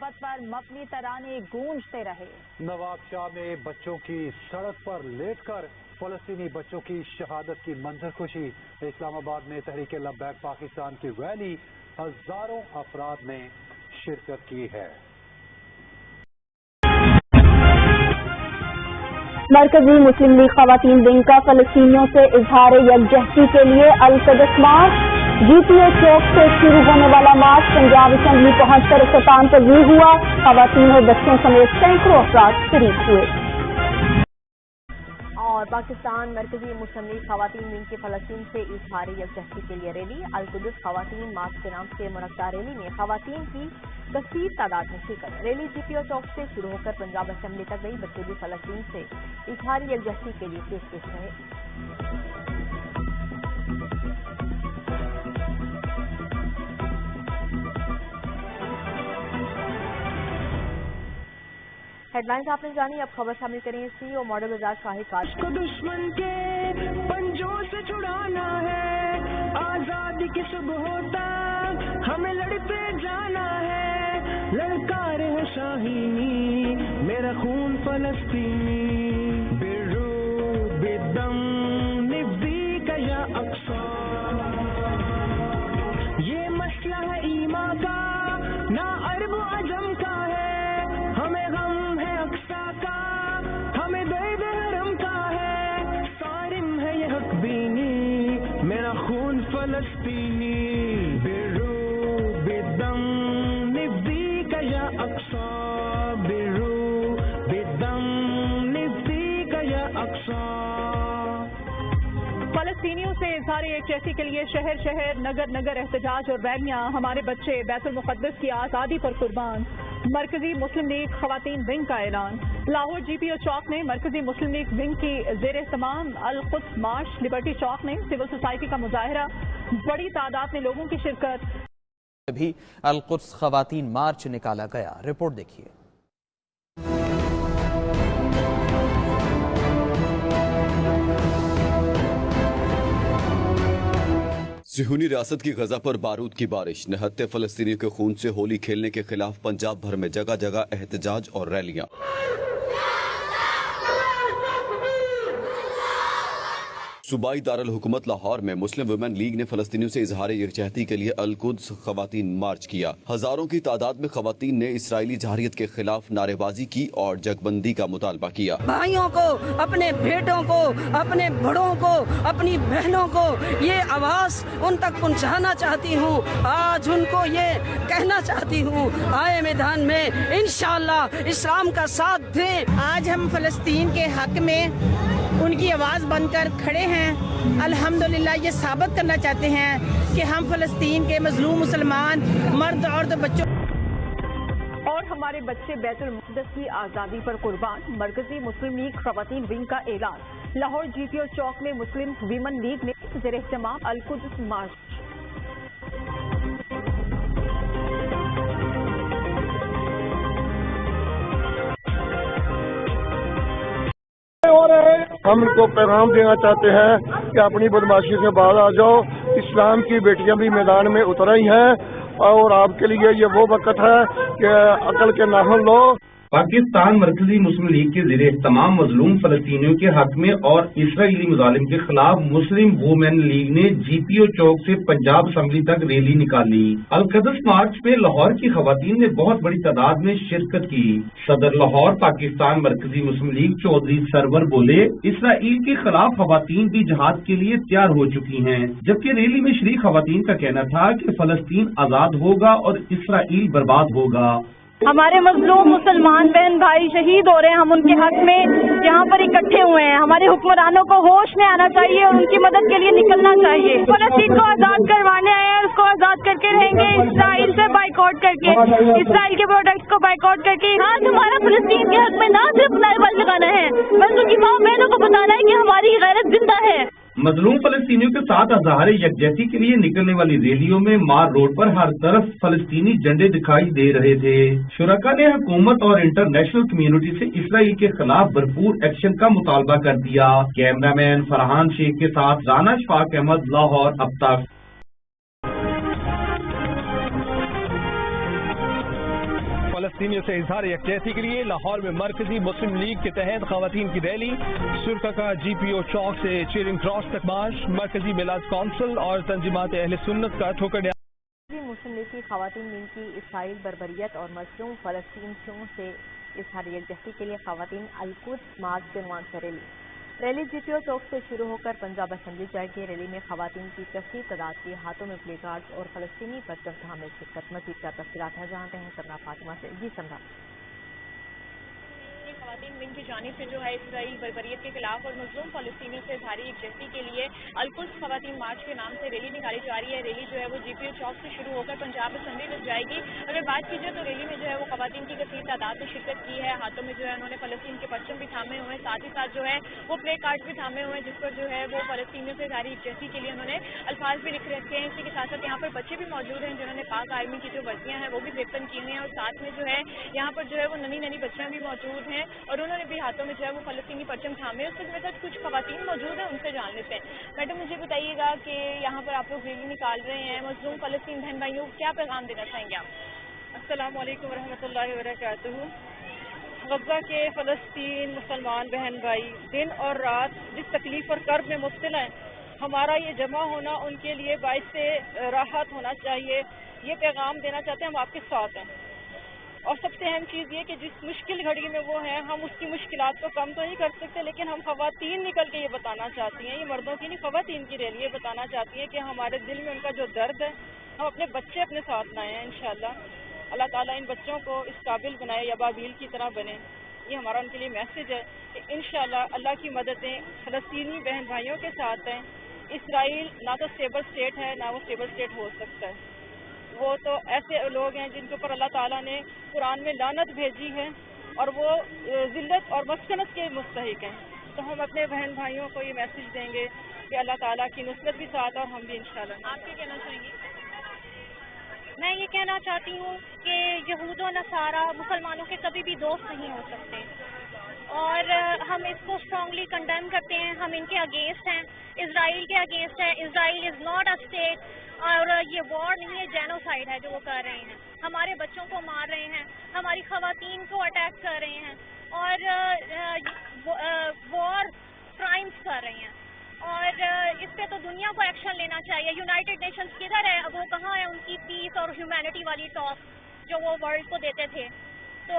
محبت پر مبنی ترانے گونجتے رہے۔ نواب شاہ میں بچوں کی سڑک پر لیٹ کر فلسطینی بچوں کی شہادت کی منظر کشی۔ اسلام آباد میں تحریک لبیک پاکستان کی ریلی، ہزاروں افراد نے شرکت کی ہے۔ مرکزی مسلم لیگ خواتین ونگ کا فلسطینیوں سے اظہار یکجہتی کے لیے القدس مارچ۔ جی پی او چوک سے شروع ہونے والا مارچ پنجاب اسمبلی پہنچ کر اختتام پذیر ہوا۔ خواتین اور بچوں سمیت سینکڑوں افراد شریک ہوئے۔ اور پاکستان مرکزی مسلم لیگ خواتین ونگ کی فلسطین سے اظہار یکجہتی کے لیے ریلی، القدس خواتین مارچ کے نام سے منعقدہ ریلی میں خواتین کی کثیر تعداد میں شرکت۔ ریلی جی پی او چوک سے شروع ہو کر پنجاب اسمبلی تک گئی۔ بچے بھی فلسطین سے اظہار یکجہتی کے لیے پیش رہے۔ ہیڈ لائنز آپ نے جانی، اب خبر شامل کریں۔ سی او ماڈل اعجاز شاہی کاش کو دشمن کے پنجوں سے چھڑانا ہے، آزادی کی صبح ہوتا ہمیں لڑتے جانا ہے، للکار ہے شاہینی میرا خون فلسطینی، برو بدم نبی کا یا اقصا، یہ مسئلہ ہے ایمان کا نہ عرب و عجم کا ہے، ہمیں غم ہے اقصا کا، ہمیں درد حرم کا ہے، صارم ہے یہ حق بینی میرا خون فلسطینی، برو بدم نبی کا یا اقصا، برو بدم نبی کا یا اقصا۔ فلسطینیوں سے اظہار یکجہتی کے لیے شہر شہر نگر نگر احتجاج اور ریلیاں، ہمارے بچے بیت المقدس کی آزادی پر قربان۔ مرکزی مسلم لیگ خواتین ونگ کا اعلان، لاہور جی پی او چوک میں مرکزی مسلم لیگ ونگ کی زیر اہتمام القدس مارچ، لبرٹی چوک میں سول سوسائٹی کا مظاہرہ، بڑی تعداد میں لوگوں کی شرکت۔ بھی القدس خواتین مارچ نکالا گیا، رپورٹ دیکھیے۔ صہیونی ریاست کی غزہ پر بارود کی بارش، نہتے فلسطینیوں کے خون سے ہولی کھیلنے کے خلاف پنجاب بھر میں جگہ جگہ احتجاج اور ریلیاں۔ صوبائی دارالحکومت لاہور میں مسلم ویمن لیگ نے فلسطینیوں سے اظہار یکجہتی کے لیے القدس خواتین مارچ کیا۔ ہزاروں کی تعداد میں خواتین نے اسرائیلی جارحیت کے خلاف نعرے بازی کی اور جنگ بندی کا مطالبہ کیا۔ بھائیوں کو، اپنے بیٹوں کو، اپنے بڑوں کو، اپنی بہنوں کو یہ آواز ان تک پہنچانا چاہتی ہوں، آج ان کو یہ کہنا چاہتی ہوں، آئے میدان میں انشاءاللہ اسلام کا ساتھ دیں۔ آج ہم فلسطین کے حق میں ان کی آواز بن کر کھڑے ہیں۔ الحمدللہ یہ ثابت کرنا چاہتے ہیں کہ ہم فلسطین کے مظلوم مسلمان مرد عورت بچوں اور ہمارے بچے بیت المقدس کی آزادی پر قربان۔ مرکزی مسلم لیگ خواتین ونگ کا اعلان، لاہور جی پی او چوک میں مسلم ویمن لیگ نے زیر اہتمام القدس مارچ۔ ہم ان کو پیغام دینا چاہتے ہیں کہ اپنی بدماشی سے باز آ جاؤ، اسلام کی بیٹیاں بھی میدان میں اتر رہی ہیں اور آپ کے لیے یہ وہ وقت ہے کہ عقل کے ناخن لو۔ پاکستان مرکزی مسلم لیگ کے زیر اہتمام مظلوم فلسطینیوں کے حق میں اور اسرائیلی مظالم کے خلاف مسلم وومین لیگ نے جی پی او چوک سے پنجاب اسمبلی تک ریلی نکالی۔ القدس مارچ میں لاہور کی خواتین نے بہت بڑی تعداد میں شرکت کی۔ صدر لاہور پاکستان مرکزی مسلم لیگ چودھری سرور بولے، اسرائیل کے خلاف خواتین بھی جہاد کے لیے تیار ہو چکی ہیں، جبکہ ریلی میں شریک خواتین کا کہنا تھا کہ فلسطین آزاد ہوگا اور اسرائیل برباد ہوگا۔ ہمارے مظلوم مسلمان بہن بھائی شہید ہو رہے ہیں، ہم ان کے حق میں یہاں پر اکٹھے ہوئے ہیں۔ ہمارے حکمرانوں کو ہوش میں آنا چاہیے اور ان کی مدد کے لیے نکلنا چاہیے۔ فلسطین کو آزاد کروانے آئے ہیں، اس کو آزاد کر کے رہیں گے، اسرائیل سے بائیکاٹ کر کے، اسرائیل کے پروڈکٹس کو بائیکاٹ کر کے۔ آج ہمارا فلسطین کے حق میں نہ صرف نعرہ لگانا ہے بلکہ ان کی ماں بہنوں کو بتانا ہے کہ ہماری غیرت زندہ ہے۔ مظلوم فلسطینیوں کے ساتھ اظہار یکجہتی کے لیے نکلنے والی ریلیوں میں مار روڈ پر ہر طرف فلسطینی جھنڈے دکھائی دے رہے تھے۔ شرکا نے حکومت اور انٹرنیشنل کمیونٹی سے اسرائیل کے خلاف بھرپور ایکشن کا مطالبہ کر دیا۔ کیمرہ مین فرحان شیخ کے ساتھ رانا شفاق احمد، لاہور، اب تک۔ فلسطینیوں سے اظہار یکجہتی کے لیے لاہور میں مرکزی مسلم لیگ کے تحت خواتین کی ریلی، شرکا کا جی پی او چوک سے چیرنگ کراس تک مارچ، مرکزی میلاز کونسل اور تنظیمات اہل سنت کا ٹھوکر مسلم لیگ کی خواتین ونگ کی اسرائیل بربریت اور مظلوم فلسطینیوں سے اظہار یکجہتی کے لیے خواتین القدس مارچ کے عنوان سے ریلی جی پی او چوک سے شروع ہو کر پنجاب اسمبلی جائے گی۔ ریلی میں خواتین کی کثیر تعداد کے ہاتھوں میں پلے کارڈز اور فلسطینی پرچم تھامے شرکت۔ مزید کیا تفصیلات ہیں جانتے ہیں سمرا فاطمہ سے۔ جی سمرا، خواتین ونگ کی جانب سے جو ہے اسرائیل بربریت کے خلاف اور مظلوم فلسطینیوں سے اظہار یکجہتی کے لیے القدس خواتین مارچ کے نام سے ریلی نکالی جا رہی ہے۔ ریلی جو ہے وہ جی پی او چوک سے شروع ہو کر پنجاب اسمبلی تک جائے گی۔ اگر بات کی جائے تو ریلی میں جو ہے وہ خواتین کی کثیر تعداد نے شرکت کی ہے، ہاتھوں میں جو ہے انہوں نے فلسطین کے پرچم بھی تھامے ہوئے ہیں، ساتھ ہی ساتھ جو ہے وہ پلے کارڈ بھی تھامے ہوئے ہیں جس پر جو ہے وہ فلسطینیوں سے اظہار یکجہتی کے لیے انہوں نے الفاظ بھی لکھ رکھے ہیں۔ اسی کے ساتھ ساتھ یہاں پر بچے بھی موجود ہیں جنہوں نے پاک آرمی کی جو ورزیاں ہیں وہ بھی زیبتن کی ہوئی ہیں، اور ساتھ میں جو ہے یہاں پر جو ہے وہ ننھی بچیاں بھی موجود ہیں اور انہوں نے بھی ہاتھوں میں جو ہے وہ فلسطینی پرچم تھامے۔ اس کے ساتھ کچھ خواتین موجود ہیں، ان سے جان لیتے ہیں۔ میڈم مجھے بتائیے گا کہ یہاں پر آپ لوگ ریلی نکال رہے ہیں، مظلوم فلسطین بہن بھائیوں کو کیا پیغام دینا چاہیں گے آپ؟ السلام علیکم ورحمۃ اللہ وبرکاتہ۔ غزہ کے فلسطین مسلمان بہن بھائی دن اور رات جس تکلیف اور کرب میں مبتلا ہیں، ہمارا یہ جمع ہونا ان کے لیے باعث راحت ہونا چاہیے۔ یہ پیغام دینا چاہتے ہیں ہم آپ کے ساتھ ہیں، اور سب سے اہم چیز یہ کہ جس مشکل گھڑی میں وہ ہیں ہم اس کی مشکلات کو کم تو نہیں کر سکتے، لیکن ہم خواتین نکل کے یہ بتانا چاہتی ہیں، یہ مردوں کی نہیں خواتین کی ریلی، یہ بتانا چاہتی ہیں کہ ہمارے دل میں ان کا جو درد ہے ہم اپنے بچے اپنے ساتھ لائے ہیں۔ انشاءاللہ اللہ تعالیٰ ان بچوں کو اس قابل بنائے یا بابیل کی طرح بنے، یہ ہمارا ان کے لیے میسج ہے کہ انشاءاللہ اللہ کی مددیں فلسطینی بہن بھائیوں کے ساتھ ہیں۔ اسرائیل نہ تو اسٹیبل اسٹیٹ ہے نہ وہ اسٹیبل اسٹیٹ ہو سکتا ہے، وہ تو ایسے لوگ ہیں جن کے اوپر اللہ تعالیٰ نے قرآن میں لعنت بھیجی ہے اور وہ ذلت اور مسکنت کے مستحق ہیں۔ تو ہم اپنے بہن بھائیوں کو یہ میسج دیں گے کہ اللہ تعالیٰ کی نصرت بھی ساتھ اور ہم بھی انشاءاللہ۔ آپ کیا کہنا چاہیں گے؟ میں یہ کہنا چاہتی ہوں کہ یہود و نصارہ مسلمانوں کے کبھی بھی دوست نہیں ہو سکتے، اور ہم اس کو اسٹرانگلی کنڈیم کرتے ہیں، ہم ان کے اگینسٹ ہیں، اسرائیل کے اگینسٹ ہیں۔ اسرائیل از ناٹ اے اسٹیٹ، اور یہ وار نہیں ہے، جینوسائیڈ ہے جو وہ کر رہے ہیں، ہمارے بچوں کو مار رہے ہیں، ہماری خواتین کو اٹیک کر رہے ہیں اور وار کرائمز کر رہے ہیں، اور اس پہ تو دنیا کو ایکشن لینا چاہیے۔ یونائٹڈ نیشنز کدھر ہے؟ اب وہ کہاں ہے ان کی پیس اور ہیومینٹی والی ٹاک جو وہ ورلڈ کو دیتے تھے؟ تو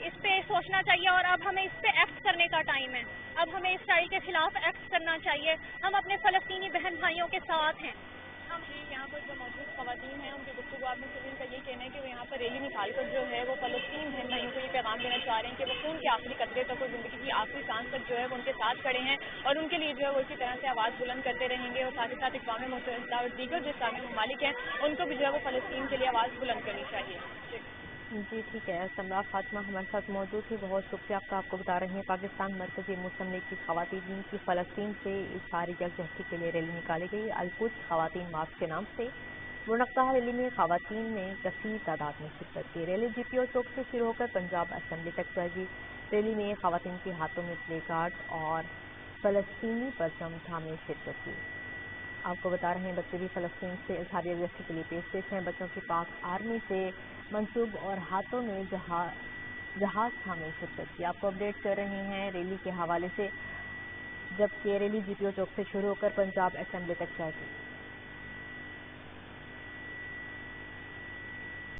اس پہ سوچنا چاہیے، اور اب ہمیں اس پہ ایکٹ کرنے کا ٹائم ہے۔ اب ہمیں اسرائیل کے خلاف ایکٹ کرنا چاہیے، ہم اپنے فلسطینی بہن بھائیوں کے ساتھ ہیں۔ ہم یہاں پر جو موجود خواتین ہیں ان کے گفتگو میں سے ان کا یہ کہنا ہے کہ وہ یہاں پر ریلی نکال کر جو ہے وہ فلسطین بہن بھائیوں کو یہ پیغام دینا چاہ رہے ہیں کہ وہ خون کے آخری قطرے تک اور زندگی کی آخری سانس تک جو ہے وہ ان کے ساتھ کھڑے ہیں، اور ان کے لیے جو ہے وہ اسی طرح سے آواز بلند کرتے رہیں گے، اور ساتھ ہی ساتھ اقوام متحدہ اور دیگر جو اسلامی ممالک ہیں ان کو بھی جو ہے وہ فلسطین کے لیے آواز بلند کرنی چاہیے۔ جی ٹھیک ہے، سمرا فاطمہ ہمارے ساتھ موجود تھی، بہت شکریہ آپ کا۔ آپ کو بتا رہے ہیں پاکستان مرکزی مسلم لیگ کی خواتین کی فلسطین سے اظہار یکجہتی کے لیے ریلی نکالی گئی، القدس خواتین مارچ کے نام سے۔ منعقدہ ریلی میں خواتین نے کثیر تعداد میں شرکت کی۔ ریلی جی پی او چوک سے شروع ہو کر پنجاب اسمبلی تک جائے گی۔ ریلی میں خواتین کے ہاتھوں میں پلے کارڈ اور فلسطینی پرچم تھامے شرکت کی۔ آپ کو بتا رہے ہیں بچے بھی فلسطین سے اظہار یکجہتی کے لیے پیش ہیں، بچوں کی پاک آرمی سے منسوب اور ہاتھوں میں جہاز تھامے شرکت کی۔ آپ کو اپڈیٹ کر رہے ہیں ریلی کے حوالے سے، جبکہ ریلی جی پی او چوک سے شروع ہو کر پنجاب اسمبلی تک جائے گی۔